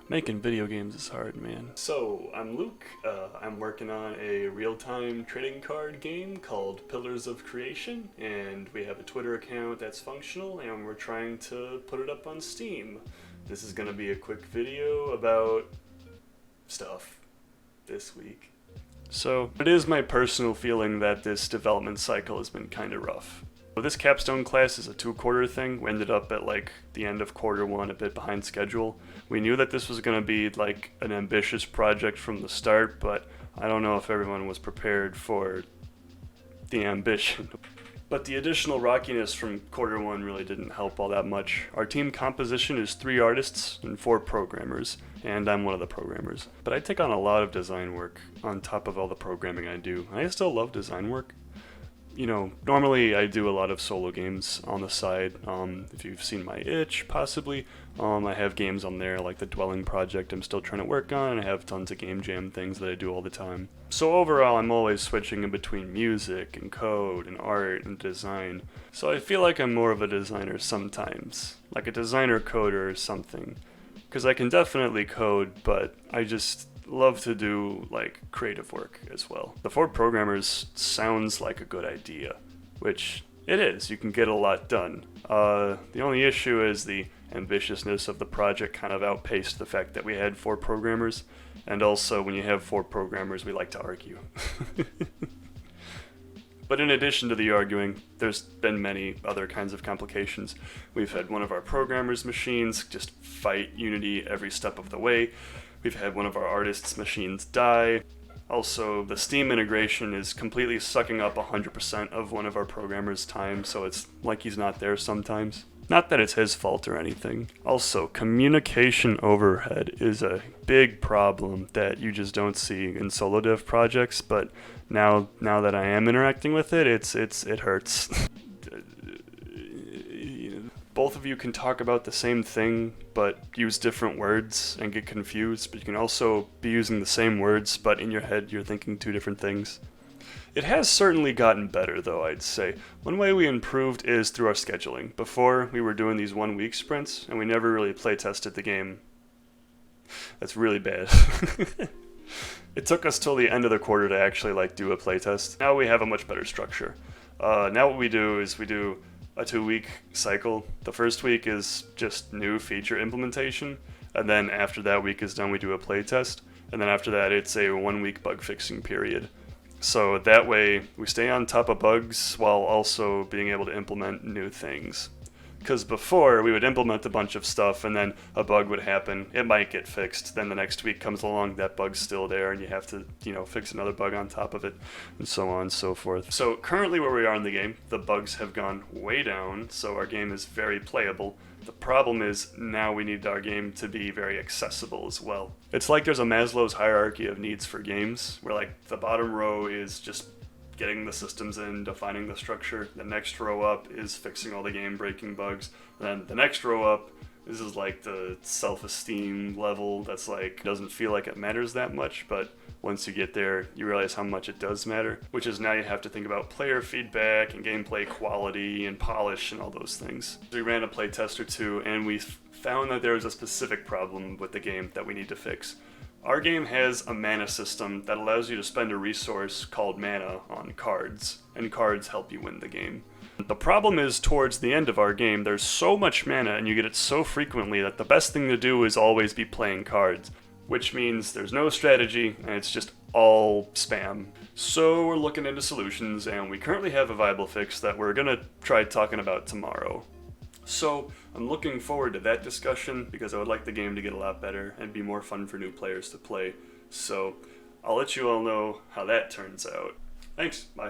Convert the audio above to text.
Making video games is hard, man. So, I'm Luke. I'm working on a real-time trading card game called Pillars of Creation, and we have a Twitter account that's functional, and we're trying to put it up on Steam. This is gonna be a quick video about stuff this week. So, it is my personal feeling that this development cycle has been kinda rough. This Capstone class is a 2-quarter thing. We ended up at like the end of quarter 1, a bit behind schedule. We knew that this was going to be like an ambitious project from the start, but I don't know if everyone was prepared for the ambition. But the additional rockiness from quarter 1 really didn't help all that much. Our team composition is 3 artists and 4 programmers, and I'm one of the programmers. But I take on a lot of design work on top of all the programming I do. I still love design work. You know, normally I do a lot of solo games on the side. If you've seen my itch, possibly, I have games on there like the Dwelling project I'm still trying to work on, and I have tons of game jam things that I do all the time. So overall, I'm always switching in between music and code and art and design. So I feel like I'm more of a designer sometimes, like a designer coder or something. Because I can definitely code, but I just love to do like creative work as well. The 4 programmers sounds like a good idea, which it is. You can get a lot done. The only issue is the ambitiousness of the project kind of outpaced the fact that we had 4 programmers, and also when you have 4 programmers, we like to argue. But in addition to the arguing, there's been many other kinds of complications. We've had one of our programmers' machines just fight Unity every step of the way. We've had one of our artists' machines die. Also, the Steam integration is completely sucking up 100% of one of our programmers' time, so it's like he's not there sometimes. Not that it's his fault or anything. Also, communication overhead is a big problem that you just don't see in solo dev projects, but now that I am interacting with it, it hurts. Both of you can talk about the same thing, but use different words and get confused, but you can also be using the same words, but in your head you're thinking 2 different things. It has certainly gotten better, though, I'd say. One way we improved is through our scheduling. Before, we were doing these 1-week sprints, and we never really play tested the game. That's really bad. It took us till the end of the quarter to actually do a playtest. Now we have a much better structure. Now what we do is we do a 2-week cycle. The first week is just new feature implementation, and then after that week is done, we do a playtest, and then after that it's a 1-week bug fixing period. So that way we stay on top of bugs while also being able to implement new things. Because before, we would implement a bunch of stuff and then a bug would happen, it might get fixed, then the next week comes along, that bug's still there and you have to, fix another bug on top of it, and so on and so forth. So currently where we are in the game, the bugs have gone way down, so our game is very playable. The problem is now we need our game to be very accessible as well. It's like there's a Maslow's hierarchy of needs for games, where like the bottom row is just getting the systems in, defining the structure. The next row up is fixing all the game-breaking bugs. Then the next row up, this is like the self-esteem level that's like, doesn't feel like it matters that much, but once you get there, you realize how much it does matter, which is now you have to think about player feedback and gameplay quality and polish and all those things. We ran a playtest or 2, and we found that there was a specific problem with the game that we need to fix. Our game has a mana system that allows you to spend a resource called mana on cards, and cards help you win the game. The problem is, towards the end of our game, there's so much mana and you get it so frequently that the best thing to do is always be playing cards, which means there's no strategy and it's just all spam. So we're looking into solutions, and we currently have a viable fix that we're gonna try talking about tomorrow. So I'm looking forward to that discussion because I would like the game to get a lot better and be more fun for new players to play. So I'll let you all know how that turns out. Thanks, bye.